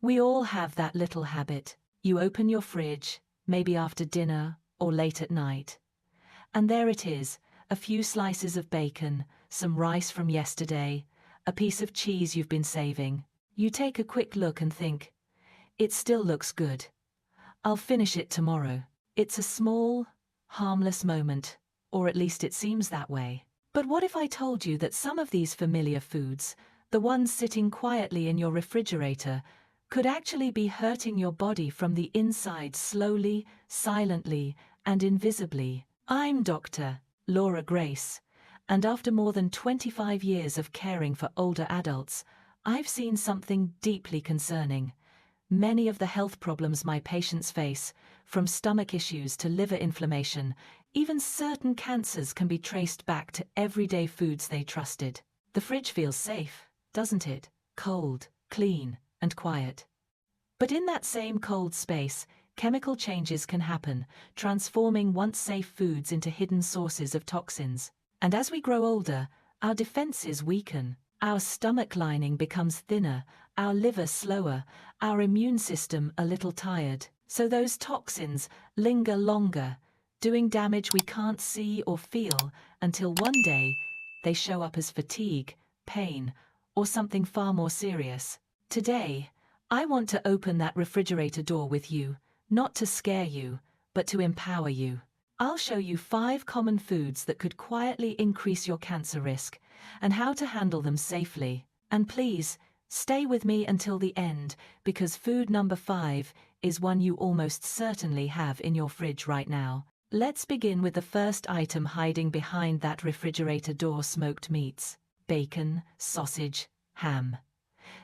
We all have that little habit. You open your fridge, maybe after dinner or late at night, and there it is, a few slices of bacon, some rice from yesterday, a piece of cheese you've been saving. You take a quick look and think, it still looks good. I'll finish it tomorrow. It's a small, harmless moment, or at least it seems that way. But what if I told you that some of these familiar foods, the ones sitting quietly in your refrigerator, could actually be hurting your body from the inside slowly, silently, and invisibly? I'm Dr. Laura Grace, and after more than 25 years of caring for older adults, I've seen something deeply concerning. Many of the health problems my patients face, from stomach issues to liver inflammation, even certain cancers, can be traced back to everyday foods they trusted. The fridge feels safe, doesn't it? Cold, clean, and quiet. But in that same cold space, chemical changes can happen, transforming once safe foods into hidden sources of toxins. And as we grow older, our defenses weaken. Our stomach lining becomes thinner, our liver slower, our immune system a little tired. So those toxins linger longer, doing damage we can't see or feel until one day they show up as fatigue, pain, or something far more serious. Today, I want to open that refrigerator door with you, not to scare you, but to empower you. I'll show you 5 common foods that could quietly increase your cancer risk, and how to handle them safely. And please, stay with me until the end, because food number 5 is one you almost certainly have in your fridge right now. Let's begin with the first item hiding behind that refrigerator door: smoked meats. Bacon, sausage, ham.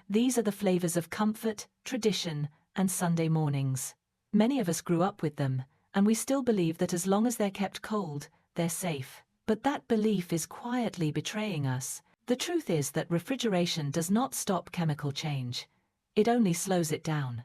These are the flavors of comfort, tradition, and Sunday mornings. Many of us grew up with them, and we still believe that as long as they're kept cold, they're safe. But that belief is quietly betraying us. The truth is that refrigeration does not stop chemical change. It only slows it down.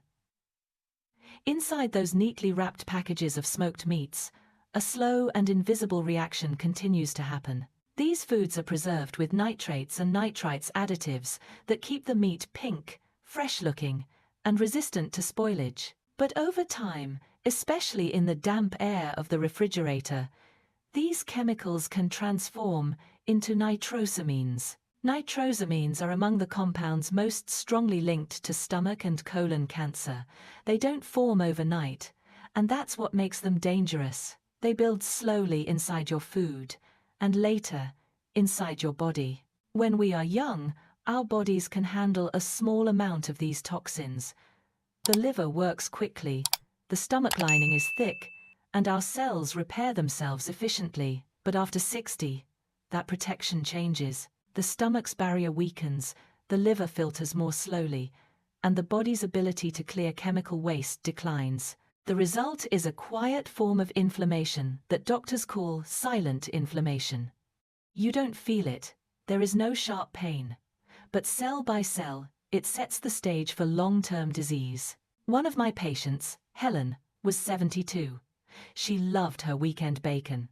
Inside those neatly wrapped packages of smoked meats, a slow and invisible reaction continues to happen. These foods are preserved with nitrates and nitrites additives that keep the meat pink, fresh-looking, and resistant to spoilage. But over time, especially in the damp air of the refrigerator, these chemicals can transform into nitrosamines. Nitrosamines are among the compounds most strongly linked to stomach and colon cancer. They don't form overnight, and that's what makes them dangerous. They build slowly inside your food, and later, inside your body. When we are young, our bodies can handle a small amount of these toxins. The liver works quickly, the stomach lining is thick, and our cells repair themselves efficiently. But after 60, that protection changes. The stomach's barrier weakens, the liver filters more slowly, and the body's ability to clear chemical waste declines. The result is a quiet form of inflammation that doctors call silent inflammation. You don't feel it, there is no sharp pain, but cell by cell, it sets the stage for long-term disease. One of my patients, Helen, was 72. She loved her weekend bacon.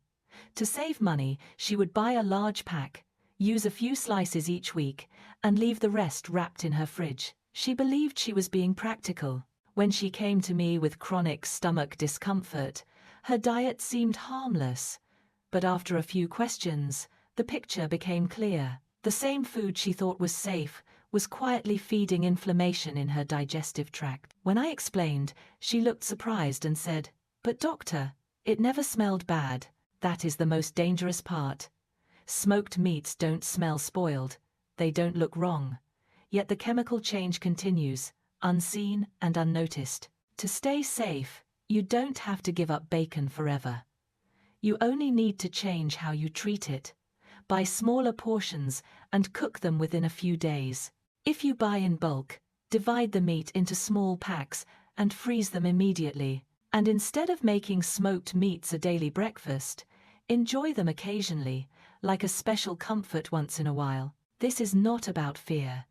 To save money, she would buy a large pack, use a few slices each week, and leave the rest wrapped in her fridge. She believed she was being practical. When she came to me with chronic stomach discomfort, her diet seemed harmless. But after a few questions, the picture became clear. The same food she thought was safe was quietly feeding inflammation in her digestive tract. When I explained, she looked surprised and said, "But doctor, it never smelled bad." That is the most dangerous part. Smoked meats don't smell spoiled. They don't look wrong. Yet the chemical change continues, unseen and unnoticed. To stay safe, you don't have to give up bacon forever. You only need to change how you treat it. Buy smaller portions and cook them within a few days. If you buy in bulk, divide the meat into small packs and freeze them immediately. And instead of making smoked meats a daily breakfast, enjoy them occasionally, like a special comfort once in a while. This is not about fear.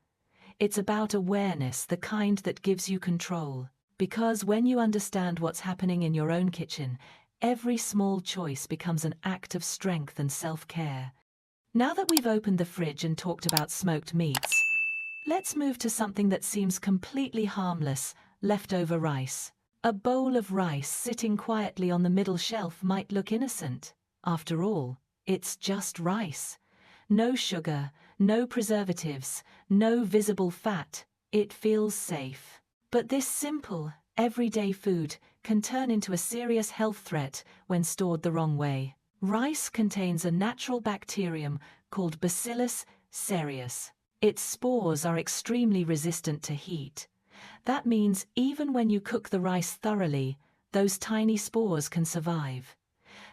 It's about awareness, the kind that gives you control. Because when you understand what's happening in your own kitchen, every small choice becomes an act of strength and self-care. Now that we've opened the fridge and talked about smoked meats, Let's move to something that seems completely harmless: leftover rice. A bowl of rice sitting quietly on the middle shelf might look innocent. After all, it's just rice. No sugar, no preservatives, no visible fat. It feels safe. But this simple, everyday food can turn into a serious health threat when stored the wrong way. Rice contains a natural bacterium called Bacillus cereus. Its spores are extremely resistant to heat. That means even when you cook the rice thoroughly, those tiny spores can survive.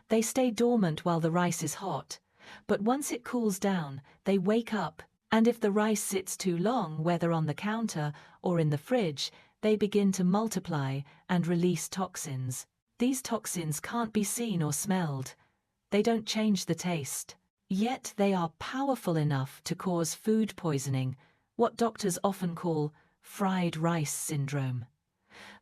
They stay dormant while the rice is hot, but once it cools down, they wake up, and if the rice sits too long, whether on the counter or in the fridge, they begin to multiply and release toxins. These toxins can't be seen or smelled. They don't change the taste. Yet they are powerful enough to cause food poisoning, what doctors often call fried rice syndrome.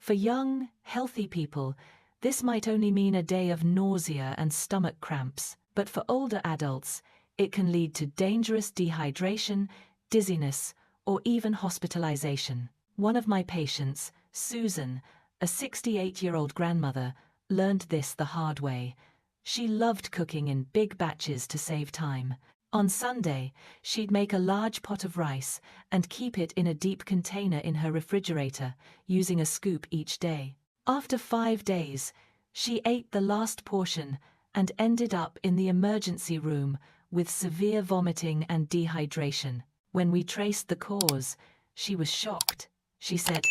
For young, healthy people, this might only mean a day of nausea and stomach cramps, but for older adults, it can lead to dangerous dehydration, dizziness, or even hospitalization. One of my patients, Susan, a 68-year-old grandmother, learned this the hard way. She loved cooking in big batches to save time. On Sunday, she'd make a large pot of rice and keep it in a deep container in her refrigerator, using a scoop each day. After 5 days, she ate the last portion and ended up in the emergency room with severe vomiting and dehydration. When we traced the cause, she was shocked. She said,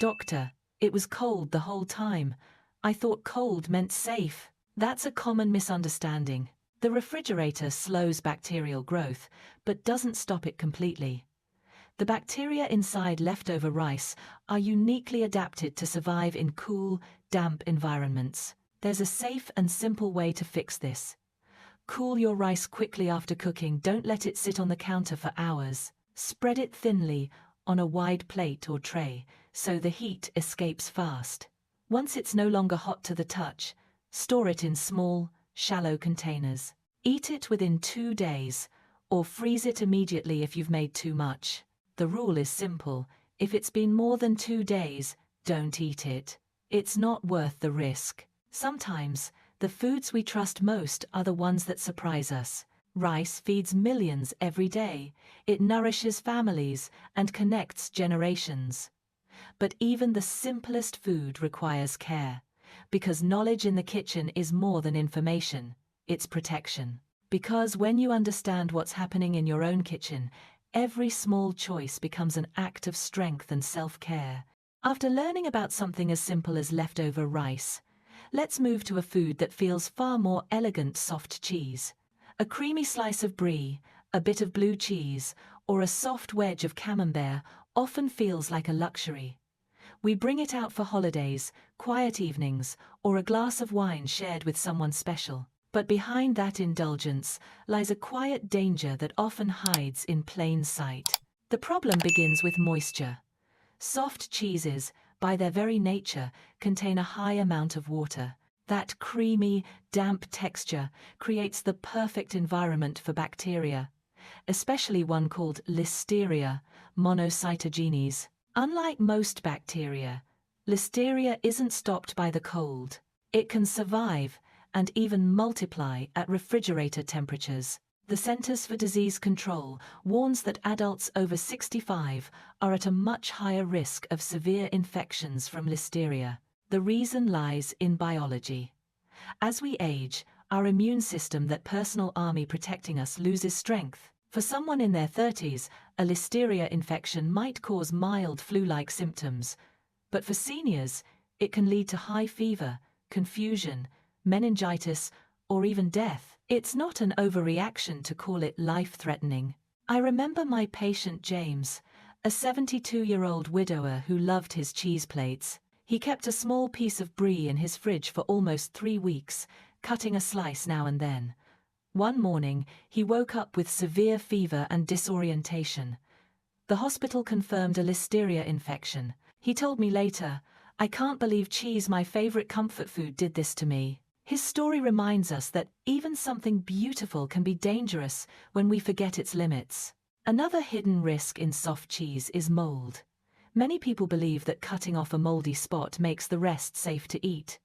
"Doctor, it was cold the whole time. I thought cold meant safe." That's a common misunderstanding. The refrigerator slows bacterial growth, but doesn't stop it completely. The bacteria inside leftover rice are uniquely adapted to survive in cool, damp environments. There's a safe and simple way to fix this. Cool your rice quickly after cooking. Don't let it sit on the counter for hours. Spread it thinly on a wide plate or tray so the heat escapes fast. Once it's no longer hot to the touch, store it in small, shallow containers. Eat it within 2 days, or freeze it immediately if you've made too much. The rule is simple: if it's been more than 2 days, don't eat it. It's not worth the risk. Sometimes, the foods we trust most are the ones that surprise us. Rice feeds millions every day. It nourishes families and connects generations. But even the simplest food requires care. Because knowledge in the kitchen is more than information, it's protection. Because when you understand what's happening in your own kitchen, every small choice becomes an act of strength and self-care. After learning about something as simple as leftover rice, let's move to a food that feels far more elegant: soft cheese. A creamy slice of brie, a bit of blue cheese, or a soft wedge of camembert often feels like a luxury. We bring it out for holidays, quiet evenings, or a glass of wine shared with someone special. But behind that indulgence lies a quiet danger that often hides in plain sight. The problem begins with moisture. Soft cheeses, by their very nature, contain a high amount of water. That creamy, damp texture creates the perfect environment for bacteria, especially one called Listeria monocytogenes. Unlike most bacteria, Listeria isn't stopped by the cold. It can survive and even multiply at refrigerator temperatures. The Centers for Disease Control warns that adults over 65 are at a much higher risk of severe infections from Listeria. The reason lies in biology. As we age, our immune system, that personal army protecting us, loses strength. For someone in their 30s, a Listeria infection might cause mild flu-like symptoms, but for seniors, it can lead to high fever, confusion, meningitis, or even death. It's not an overreaction to call it life-threatening. I remember my patient James, a 72-year-old widower who loved his cheese plates. He kept a small piece of brie in his fridge for almost 3 weeks, cutting a slice now and then. One morning, he woke up with severe fever and disorientation. The hospital confirmed a Listeria infection. He told me later, "I can't believe cheese, my favorite comfort food, did this to me." His story reminds us that even something beautiful can be dangerous when we forget its limits. Another hidden risk in soft cheese is mold. Many people believe that cutting off a moldy spot makes the rest safe to eat.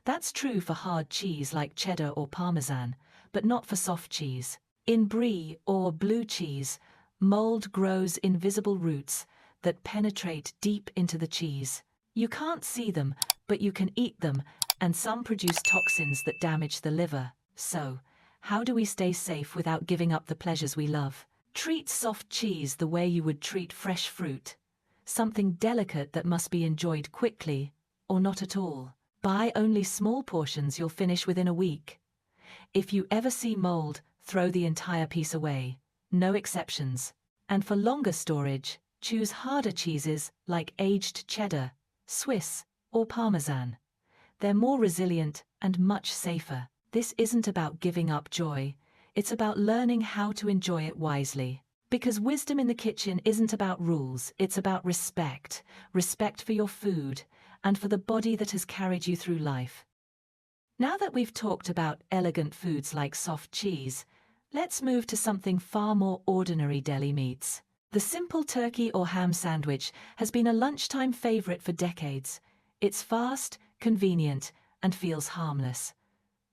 That's true for hard cheese like cheddar or parmesan, but not for soft cheese. In brie or blue cheese, mold grows invisible roots that penetrate deep into the cheese. You can't see them, but you can eat them, and some produce toxins that damage the liver. So, how do we stay safe without giving up the pleasures we love? Treat soft cheese the way you would treat fresh fruit. Something delicate that must be enjoyed quickly, or not at all. Buy only small portions you'll finish within a week. If you ever see mold, throw the entire piece away. No exceptions. And for longer storage, choose harder cheeses like aged cheddar, Swiss, or Parmesan. They're more resilient and much safer. This isn't about giving up joy. It's about learning how to enjoy it wisely. Because wisdom in the kitchen isn't about rules, it's about respect. Respect for your food and for the body that has carried you through life. Now that we've talked about elegant foods like soft cheese, let's move to something far more ordinary deli meats. The simple turkey or ham sandwich has been a lunchtime favorite for decades. It's fast, convenient, and feels harmless.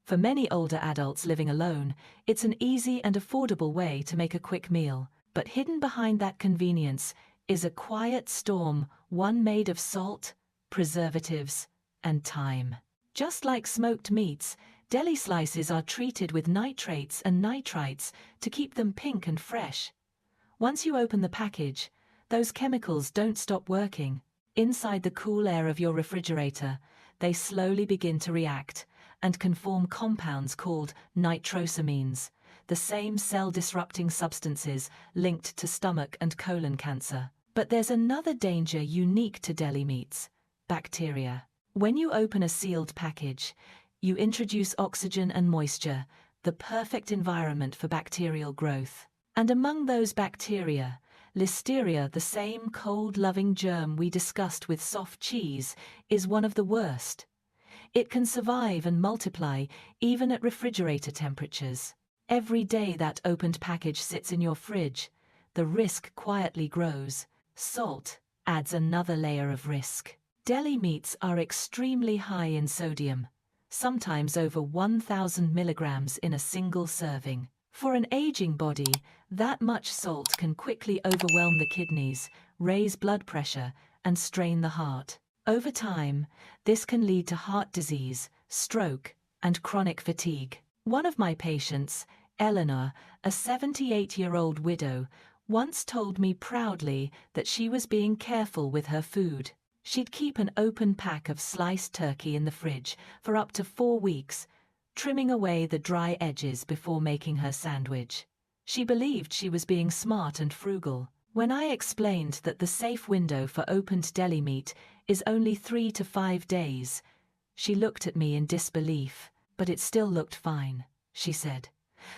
For many older adults living alone, it's an easy and affordable way to make a quick meal. But hidden behind that convenience is a quiet storm, one made of salt, preservatives, and time. Just like smoked meats, deli slices are treated with nitrates and nitrites to keep them pink and fresh. Once you open the package, those chemicals don't stop working. Inside the cool air of your refrigerator, they slowly begin to react and can form compounds called nitrosamines, the same cell-disrupting substances linked to stomach and colon cancer. But there's another danger unique to deli meats: bacteria. When you open a sealed package, you introduce oxygen and moisture, the perfect environment for bacterial growth. And among those bacteria, Listeria, the same cold-loving germ we discussed with soft cheese, is one of the worst. It can survive and multiply even at refrigerator temperatures. Every day that opened package sits in your fridge, the risk quietly grows. Salt adds another layer of risk. Deli meats are extremely high in sodium, sometimes over 1,000 milligrams in a single serving. For an aging body, that much salt can quickly overwhelm the kidneys, raise blood pressure, and strain the heart. Over time, this can lead to heart disease, stroke, and chronic fatigue. One of my patients, Eleanor, a 78-year-old widow, once told me proudly that she was being careful with her food. She'd keep an open pack of sliced turkey in the fridge for up to 4 weeks, trimming away the dry edges before making her sandwich. She believed she was being smart and frugal. When I explained that the safe window for opened deli meat is only 3 to 5 days, she looked at me in disbelief. "But it still looked fine," she said.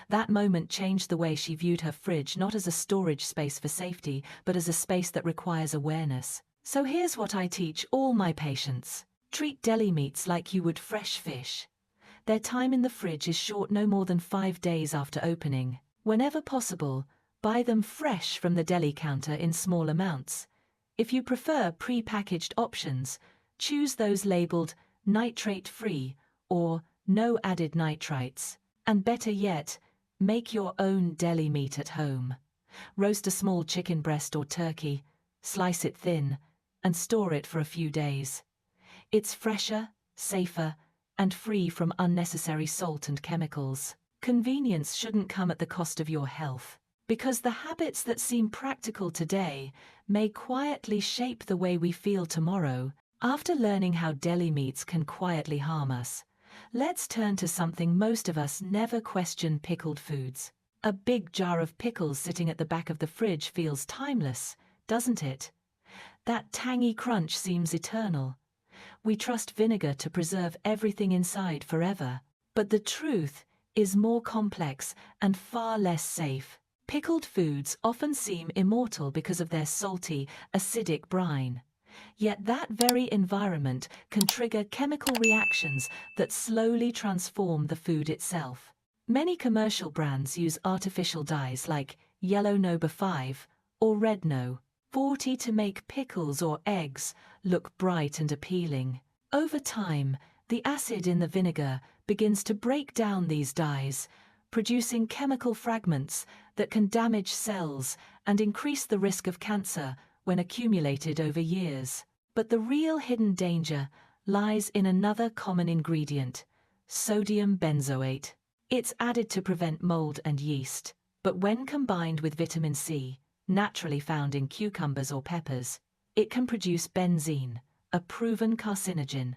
That moment changed the way she viewed her fridge, not as a storage space for safety, but as a space that requires awareness. So here's what I teach all my patients. Treat deli meats like you would fresh fish. Their time in the fridge is short, no more than 5 days after opening. Whenever possible, buy them fresh from the deli counter in small amounts. If you prefer pre-packaged options, choose those labeled nitrate-free or no added nitrites. And better yet, make your own deli meat at home. Roast a small chicken breast or turkey, slice it thin, and store it for a few days. It's fresher, safer, and free from unnecessary salt and chemicals. Convenience shouldn't come at the cost of your health, because the habits that seem practical today may quietly shape the way we feel tomorrow. After learning how deli meats can quietly harm us, let's turn to something most of us never question: pickled foods. A big jar of pickles sitting at the back of the fridge feels timeless, doesn't it? That tangy crunch seems eternal. We trust vinegar to preserve everything inside forever. But the truth is more complex and far less safe. Pickled foods often seem immortal because of their salty, acidic brine. Yet that very environment can trigger chemical reactions that slowly transform the food itself. Many commercial brands use artificial dyes like yellow number 5, or red no. 40 to make pickles or eggs look bright and appealing. Over time, the acid in the vinegar begins to break down these dyes, producing chemical fragments that can damage cells and increase the risk of cancer when accumulated over years. But the real hidden danger lies in another common ingredient, sodium benzoate. It's added to prevent mold and yeast, but when combined with vitamin C, naturally found in cucumbers or peppers, it can produce benzene, a proven carcinogen.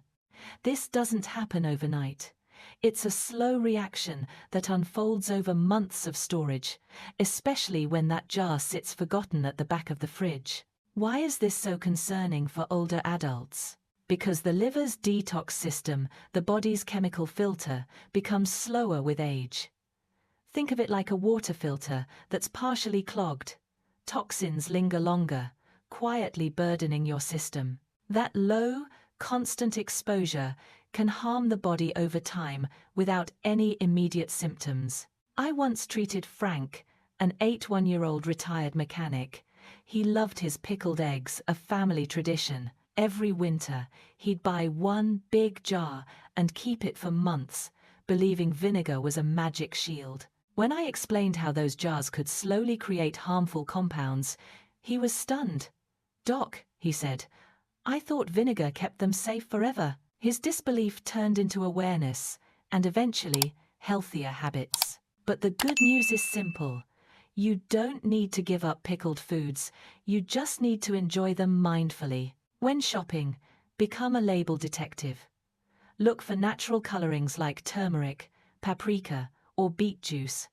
This doesn't happen overnight. It's a slow reaction that unfolds over months of storage, especially when that jar sits forgotten at the back of the fridge. Why is this so concerning for older adults? Because the liver's detox system, the body's chemical filter, becomes slower with age. Think of it like a water filter that's partially clogged. Toxins linger longer, quietly burdening your system. That low, constant exposure can harm the body over time without any immediate symptoms. I once treated Frank, an 81-year-old retired mechanic. He loved his pickled eggs, a family tradition. Every winter, he'd buy one big jar and keep it for months, believing vinegar was a magic shield. When I explained how those jars could slowly create harmful compounds, he was stunned. "Doc," he said, "I thought vinegar kept them safe forever." His disbelief turned into awareness and eventually healthier habits. But the good news is simple. You don't need to give up pickled foods, you just need to enjoy them mindfully. When shopping, become a label detective. Look for natural colorings like turmeric, paprika, or beet juice.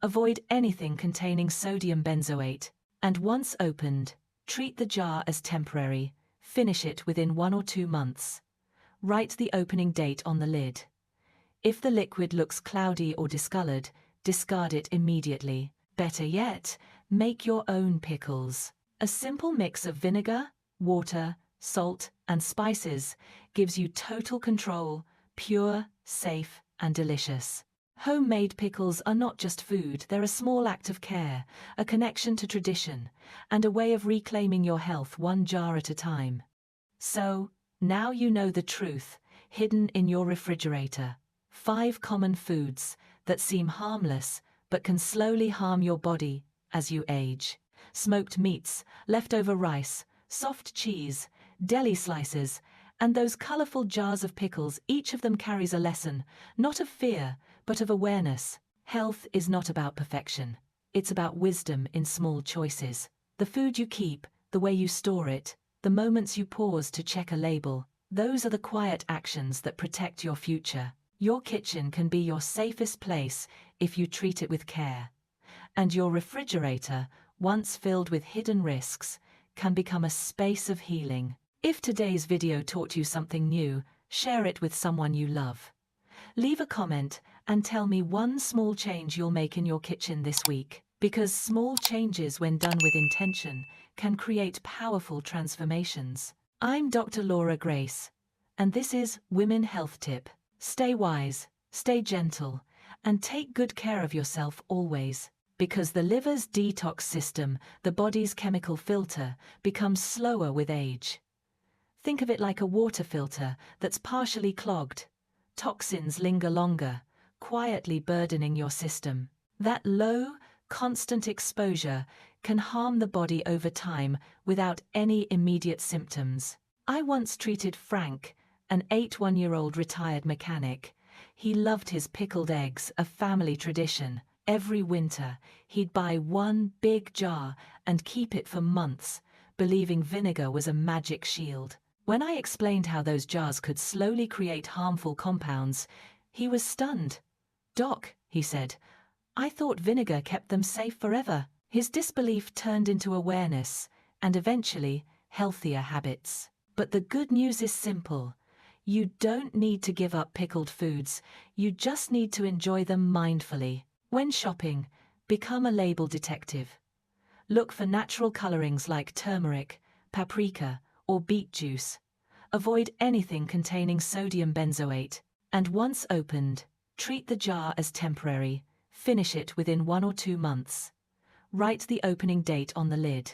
Avoid anything containing sodium benzoate. And once opened, treat the jar as temporary. Finish it within 1 or 2 months. Write the opening date on the lid. If the liquid looks cloudy or discolored, discard it immediately. Better yet, make your own pickles. A simple mix of vinegar, water, salt, and spices gives you total control, pure, safe, and delicious. Homemade pickles are not just food, they're a small act of care, a connection to tradition, and a way of reclaiming your health one jar at a time. So, now you know the truth, hidden in your refrigerator. 5 common foods that seem harmless but can slowly harm your body as you age. Smoked meats, leftover rice, soft cheese, deli slices, and those colorful jars of pickles, each of them carries a lesson, not of fear, but of awareness. Health is not about perfection. It's about wisdom in small choices. The food you keep, the way you store it, the moments you pause to check a label, those are the quiet actions that protect your future. Your kitchen can be your safest place if you treat it with care. And your refrigerator, once filled with hidden risks, can become a space of healing. If today's video taught you something new, share it with someone you love. Leave a comment and tell me one small change you'll make in your kitchen this week. Because small changes, when done with intention, can create powerful transformations. I'm Dr. Laura Grace, and this is Women Health Tip. Stay wise, stay gentle, and take good care of yourself always. Because the liver's detox system, the body's chemical filter, becomes slower with age. Think of it like a water filter that's partially clogged. Toxins linger longer, quietly burdening your system. That low, constant exposure can harm the body over time without any immediate symptoms. I once treated Frank, an 81-year-old retired mechanic. He loved his pickled eggs, a family tradition. Every winter, he'd buy one big jar and keep it for months, believing vinegar was a magic shield. When I explained how those jars could slowly create harmful compounds, he was stunned. "Doc," he said, "I thought vinegar kept them safe forever." His disbelief turned into awareness and eventually healthier habits. But the good news is simple. You don't need to give up pickled foods, you just need to enjoy them mindfully. When shopping, become a label detective. Look for natural colorings like turmeric, paprika, or beet juice. Avoid anything containing sodium benzoate. And once opened, treat the jar as temporary. Finish it within 1 or 2 months. Write the opening date on the lid.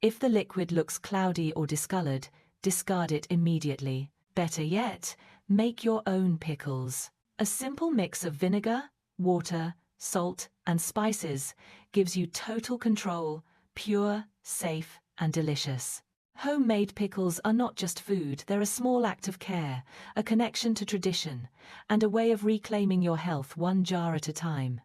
If the liquid looks cloudy or discolored, discard it immediately. Better yet, make your own pickles. A simple mix of vinegar, water, salt, and spices gives you total control, pure, safe, and delicious. Homemade pickles are not just food, they're a small act of care, a connection to tradition, and a way of reclaiming your health one jar at a time.